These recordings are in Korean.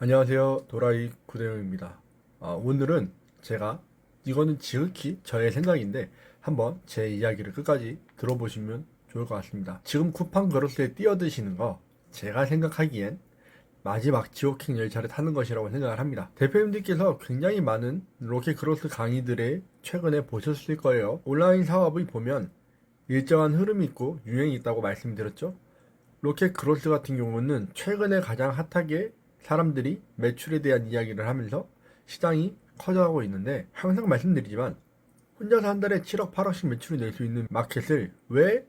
안녕하세요. 도라이 구대영입니다. 오늘은 제가 이거는 지극히 저의 생각인데 한번 제 이야기를 끝까지 들어보시면 좋을 것 같습니다. 지금 쿠팡 그로스에 뛰어드시는 거 제가 생각하기엔 마지막 지옥행 열차를 타는 것이라고 생각을 합니다. 대표님들께서 굉장히 많은 로켓 크로스 강의들에 최근에 보셨을 거예요. 온라인 사업을 보면 일정한 흐름이 있고 유행이 있다고 말씀드렸죠. 로켓 크로스 같은 경우는 최근에 가장 핫하게 사람들이 매출에 대한 이야기를 하면서 시장이 커져가고 있는데, 항상 말씀드리지만 혼자서 한 달에 7억 8억씩 매출을 낼 수 있는 마켓을 왜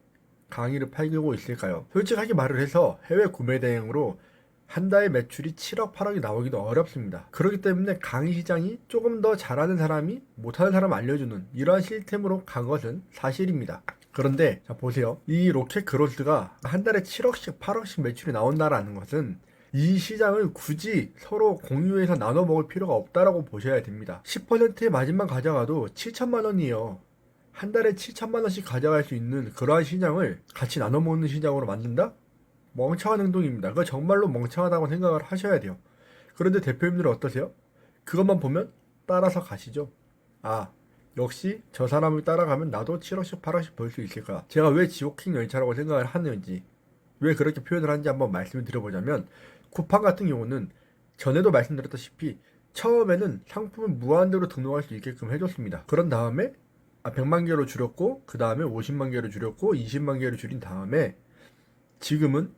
강의를 팔고 있을까요? 솔직하게 말을 해서 해외 구매 대행으로 한 달 매출이 7억 8억이 나오기도 어렵습니다. 그렇기 때문에 강의 시장이 조금 더 잘하는 사람이 못하는 사람 알려주는 이러한 시스템으로 간 것은 사실입니다. 그런데 자 보세요. 이 로켓 그로스가 한 달에 7억씩 8억씩 매출이 나온다라는 것은 이 시장을 굳이 서로 공유해서 나눠 먹을 필요가 없다라고 보셔야 됩니다. 10%의 마진만 가져가도 7천만 원이에요. 한 달에 7천만 원씩 가져갈 수 있는 그러한 시장을 같이 나눠 먹는 시장으로 만든다? 멍청한 행동입니다. 그거 정말로 멍청하다고 생각을 하셔야 돼요. 그런데 대표님들은 어떠세요? 그것만 보면 따라서 가시죠. 아, 역시 저 사람을 따라가면 나도 7억씩 8억씩 벌 수 있을 거야. 제가 왜 지옥행 열차라고 생각을 하는지, 왜 그렇게 표현을 하는지 한번 말씀을 드려보자면, 쿠팡 같은 경우는 전에도 말씀드렸다시피 처음에는 상품을 무한대로 등록할 수 있게끔 해줬습니다. 그런 다음에 100만 개로 줄였고, 그 다음에 50만 개로 줄였고, 20만 개로 줄인 다음에 지금은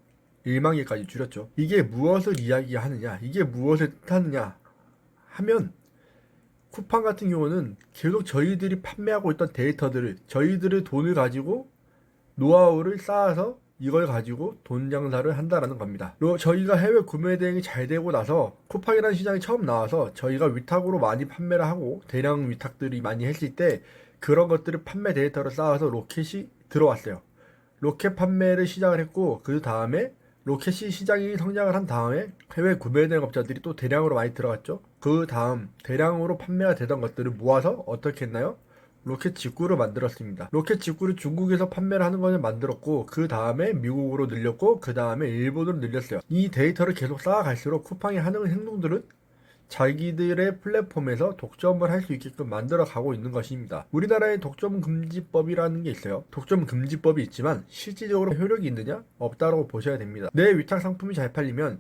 1만 개까지 줄였죠. 이게 무엇을 이야기하느냐, 이게 무엇을 뜻하느냐 하면, 쿠팡 같은 경우는 계속 저희들이 판매하고 있던 데이터들을, 저희들의 돈을 가지고 노하우를 쌓아서 이걸 가지고 돈 장사를 한다라는 겁니다. 저희가 해외 구매 대행이 잘 되고 나서 쿠팡이라는 시장이 처음 나와서 저희가 위탁으로 많이 판매를 하고 대량 위탁들이 많이 했을 때 그런 것들을 판매 데이터를 쌓아서 로켓이 들어왔어요. 로켓 판매를 시작을 했고, 그 다음에 로켓이 시장이 성장을 한 다음에 해외 구매 대행업자들이 또 대량으로 많이 들어갔죠. 그 다음 대량으로 판매가 되던 것들을 모아서 어떻게 했나요? 로켓 직구를 만들었습니다. 로켓 직구를 중국에서 판매를 하는 것을 만들었고, 그 다음에 미국으로 늘렸고, 그 다음에 일본으로 늘렸어요. 이 데이터를 계속 쌓아갈수록 쿠팡이 하는 행동들은 자기들의 플랫폼에서 독점을 할 수 있게끔 만들어 가고 있는 것입니다. 우리나라에 독점 금지법이라는 게 있어요. 독점 금지법이 있지만 실질적으로 효력이 있느냐? 없다고 보셔야 됩니다. 내 위탁 상품이 잘 팔리면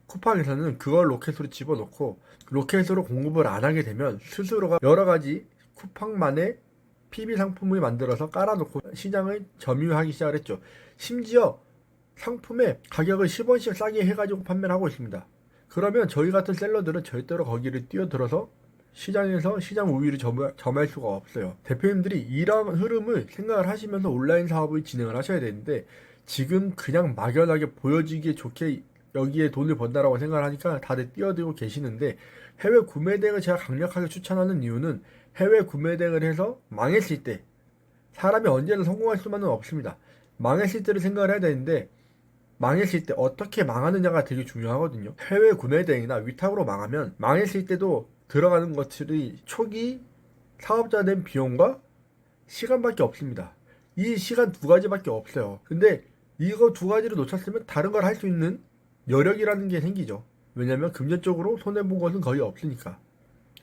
쿠팡에서는 그걸 로켓으로 집어넣고, 로켓으로 공급을 안 하게 되면 스스로가 여러 가지 쿠팡만의 PB 상품을 만들어서 깔아놓고 시장을 점유하기 시작을 했죠. 심지어 상품의 가격을 10원씩 싸게 해가지고 판매를 하고 있습니다. 그러면 저희 같은 셀러들은 절대로 거기를 뛰어들어서 시장에서 시장 우위를 점할 수가 없어요. 대표님들이 이런 흐름을 생각을 하시면서 온라인 사업을 진행을 하셔야 되는데, 지금 그냥 막연하게 보여지기에 좋게 여기에 돈을 번다라고 생각을 하니까 다들 뛰어들고 계시는데, 해외 구매 대행을 제가 강력하게 추천하는 이유는 해외 구매 대행을 해서 망했을 때 사람이 언제나 성공할 수만은 없습니다. 망했을 때를 생각을 해야 되는데, 망했을 때 어떻게 망하느냐가 되게 중요하거든요. 해외 구매 대행이나 위탁으로 망하면 망했을 때도 들어가는 것들이 초기 사업자 된 비용과 시간밖에 없습니다. 이 시간 두 가지밖에 없어요. 근데 이거 두 가지를 놓쳤으면 다른 걸 할 수 있는 여력이라는 게 생기죠. 왜냐면 금전적으로 손해본 것은 거의 없으니까.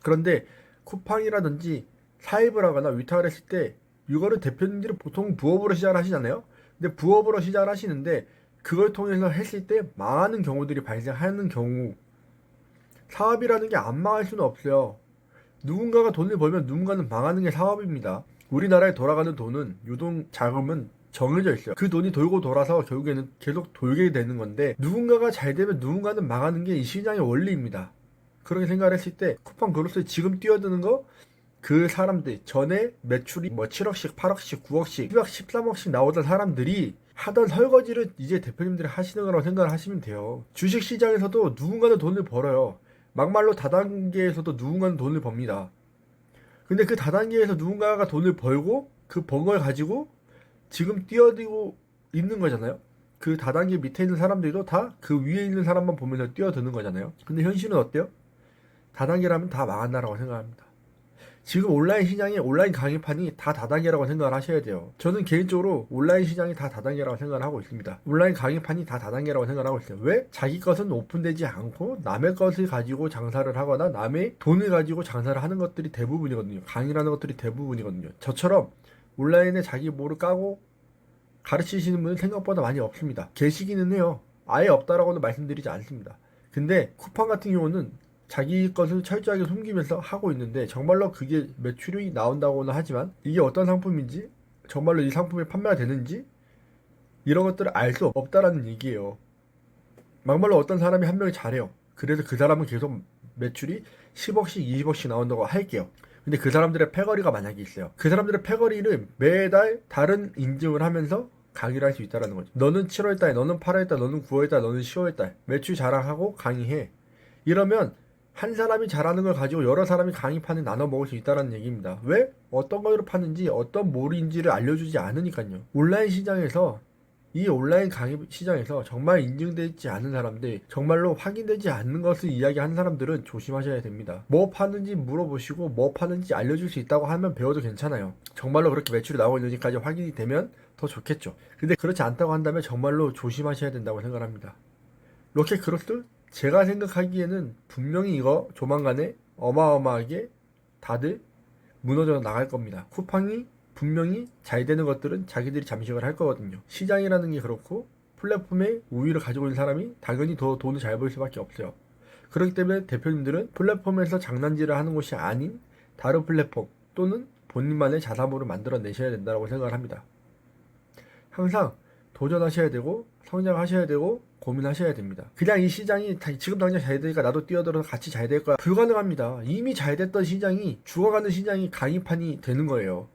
그런데 쿠팡이라든지 사입을 하거나 위탁을 했을 때 이거를 대표님들이 보통 부업으로 시작을 하시잖아요. 근데 부업으로 시작을 하시는데 그걸 통해서 했을 때 망하는 경우들이 발생하는 경우, 사업이라는 게 안 망할 수는 없어요. 누군가가 돈을 벌면 누군가는 망하는 게 사업입니다. 우리나라에 돌아가는 돈은, 유동 자금은 정해져 있어요. 그 돈이 돌고 돌아서 결국에는 계속 돌게 되는 건데, 누군가가 잘 되면 누군가는 망하는 게 이 시장의 원리입니다. 그렇게 생각을 했을 때 쿠팡 그로스에 지금 뛰어드는 거, 그 사람들 전에 매출이 뭐 7억씩 8억씩 9억씩 10억 13억씩 나오던 사람들이 하던 설거지를 이제 대표님들이 하시는 거라고 생각을 하시면 돼요. 주식시장에서도 누군가는 돈을 벌어요. 막말로 다단계에서도 누군가는 돈을 법니다. 근데 그 다단계에서 누군가가 돈을 벌고 그 번 걸 가지고 지금 뛰어들고 있는 거잖아요. 그 다단계 밑에 있는 사람들도 다 그 위에 있는 사람만 보면서 뛰어드는 거잖아요. 근데 현실은 어때요? 다단계라면 다 망한다라고 생각합니다. 지금 온라인 시장에 온라인 강의판이 다 다단계라고 생각을 하셔야 돼요. 저는 개인적으로 온라인 시장이 다 다단계라고 생각을 하고 있습니다. 온라인 강의판이 다 다단계라고 생각을 하고 있어요. 왜? 자기 것은 오픈되지 않고 남의 것을 가지고 장사를 하거나 남의 돈을 가지고 장사를 하는 것들이 대부분이거든요. 강의라는 것들이 대부분이거든요. 저처럼 온라인에 자기 뭐를 까고 가르치시는 분은 생각보다 많이 없습니다. 계시기는 해요. 아예 없다라고는 말씀드리지 않습니다. 근데 쿠팡 같은 경우는 자기 것을 철저하게 숨기면서 하고 있는데 정말로 그게 매출이 나온다고는 하지만 이게 어떤 상품인지 정말로 이 상품이 판매가 되는지 이런 것들을 알 수 없다라는 얘기예요. 막말로 어떤 사람이 한 명이 잘해요. 그래서 그 사람은 계속 매출이 10억씩 20억씩 나온다고 할게요. 근데 그 사람들의 패거리가 만약에 있어요. 그 사람들의 패거리를 매달 다른 인증을 하면서 강의를 할 수 있다는 거죠. 너는 7월달, 너는 8월달, 너는 9월달, 너는 10월달 매출 자랑하고 강의해. 이러면 한 사람이 잘하는 걸 가지고 여러 사람이 강의판을 나눠 먹을 수 있다는 얘기입니다. 왜? 어떤 거로 파는지 어떤 몰인지를 알려주지 않으니까요. 온라인 시장에서 이 온라인 강의 시장에서 정말 인증되지 않은 사람들, 정말로 확인되지 않는 것을 이야기하는 사람들은 조심하셔야 됩니다. 뭐 파는지 물어보시고 뭐 파는지 알려줄 수 있다고 하면 배워도 괜찮아요. 정말로 그렇게 매출이 나오고 있는지까지 확인이 되면 더 좋겠죠. 근데 그렇지 않다고 한다면 정말로 조심하셔야 된다고 생각합니다. 로켓크로스? 제가 생각하기에는 분명히 이거 조만간에 어마어마하게 다들 무너져 나갈 겁니다. 쿠팡이 분명히 잘 되는 것들은 자기들이 잠식을 할 거거든요. 시장이라는 게 그렇고 플랫폼의 우위를 가지고 있는 사람이 당연히 더 돈을 잘 벌 수밖에 없어요. 그렇기 때문에 대표님들은 플랫폼에서 장난질을 하는 곳이 아닌 다른 플랫폼 또는 본인만의 자사모를 만들어내셔야 된다고 생각을 합니다. 항상 도전하셔야 되고 성장하셔야 되고 고민하셔야 됩니다. 그냥 이 시장이 지금 당장 잘 되니까 나도 뛰어들어서 같이 잘 될 거야. 불가능합니다. 이미 잘 됐던 시장이 죽어가는 시장이 강의판이 되는 거예요.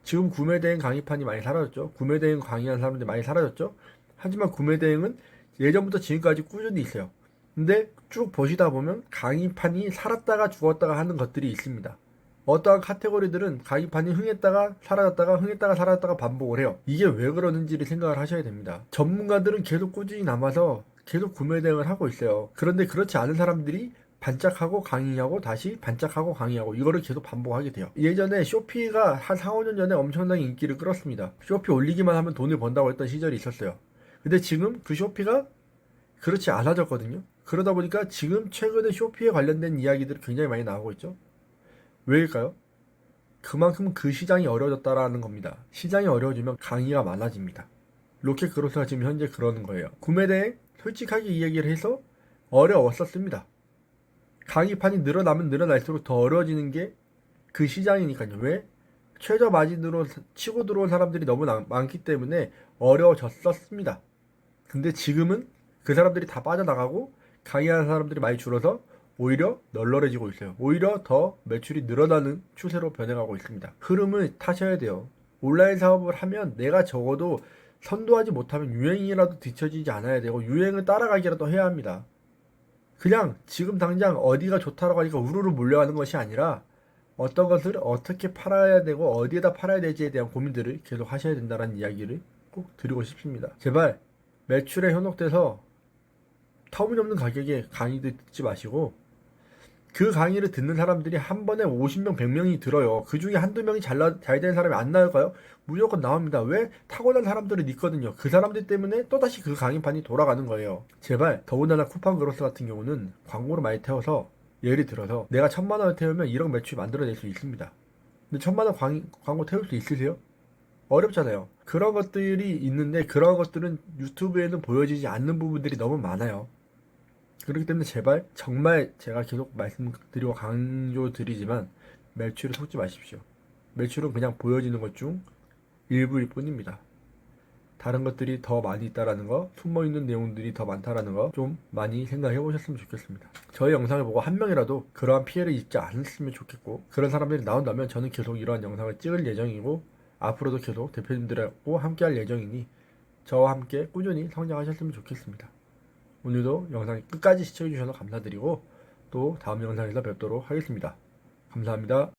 지금 구매대행 강의판이 많이 사라졌죠. 구매대행 강의하는 사람들이 많이 사라졌죠. 하지만 구매대행은 예전부터 지금까지 꾸준히 있어요. 근데 쭉 보시다 보면 강의판이 살았다가 죽었다가 하는 것들이 있습니다. 어떠한 카테고리들은 강의판이 흥했다가 사라졌다가 흥했다가 사라졌다가 반복을 해요. 이게 왜 그러는지를 생각을 하셔야 됩니다. 전문가들은 계속 꾸준히 남아서 계속 구매 대응을 하고 있어요. 그런데 그렇지 않은 사람들이 반짝하고 강의하고 다시 반짝하고 강의하고 이거를 계속 반복하게 돼요. 예전에 쇼피가 한 4, 5년 전에 엄청나게 인기를 끌었습니다. 쇼피 올리기만 하면 돈을 번다고 했던 시절이 있었어요. 근데 지금 그 쇼피가 그렇지 않아졌거든요. 그러다 보니까 지금 최근에 쇼피에 관련된 이야기들이 굉장히 많이 나오고 있죠. 왜일까요? 그만큼 그 시장이 어려워졌다라는 겁니다. 시장이 어려워지면 강의가 많아집니다. 로켓그로스가 지금 현재 그러는 거예요. 구매대행 솔직하게 이야기를 해서 어려웠었습니다. 강의판이 늘어나면 늘어날수록 더 어려워지는 게 그 시장이니까요. 왜? 최저 마진으로 치고 들어온 사람들이 너무 많기 때문에 어려워졌었습니다. 근데 지금은 그 사람들이 다 빠져나가고 강의하는 사람들이 많이 줄어서 오히려 널널해지고 있어요. 오히려 더 매출이 늘어나는 추세로 변해가고 있습니다. 흐름을 타셔야 돼요. 온라인 사업을 하면 내가 적어도 선도하지 못하면 유행이라도 뒤처지지 않아야 되고 유행을 따라가기라도 해야 합니다. 그냥 지금 당장 어디가 좋다라고 하니까 우르르 몰려가는 것이 아니라 어떤 것을 어떻게 팔아야 되고 어디에다 팔아야 될지에 대한 고민들을 계속 하셔야 된다는 이야기를 꼭 드리고 싶습니다. 제발 매출에 현혹돼서 터무니없는 가격에 강의들 듣지 마시고 그 강의를 듣는 사람들이 한 번에 50명, 100명이 들어요. 그 중에 한두 명이 잘 되는 사람이 안 나올까요? 무조건 나옵니다. 왜? 타고난 사람들은 있거든요. 그 사람들 때문에 또다시 그 강의판이 돌아가는 거예요. 제발 더군다나 쿠팡 그로스 같은 경우는 광고를 많이 태워서 예를 들어서 내가 1,000만원을 태우면 1억 매출 만들어낼 수 있습니다. 근데 1,000만원 광고 태울 수 있으세요? 어렵잖아요. 그런 것들이 있는데 그런 것들은 유튜브에는 보여지지 않는 부분들이 너무 많아요. 그렇기 때문에 제발 정말 제가 계속 말씀드리고 강조드리지만 매출을 속지 마십시오. 매출은 그냥 보여지는 것 중 일부일 뿐입니다. 다른 것들이 더 많이 있다라는 거, 숨어있는 내용들이 더 많다라는 거 좀 많이 생각해 보셨으면 좋겠습니다. 저희 영상을 보고 한 명이라도 그러한 피해를 입지 않았으면 좋겠고 그런 사람들이 나온다면 저는 계속 이러한 영상을 찍을 예정이고 앞으로도 계속 대표님들하고 함께 할 예정이니 저와 함께 꾸준히 성장하셨으면 좋겠습니다. 오늘도 영상 끝까지 시청해주셔서 감사드리고 또 다음 영상에서 뵙도록 하겠습니다. 감사합니다.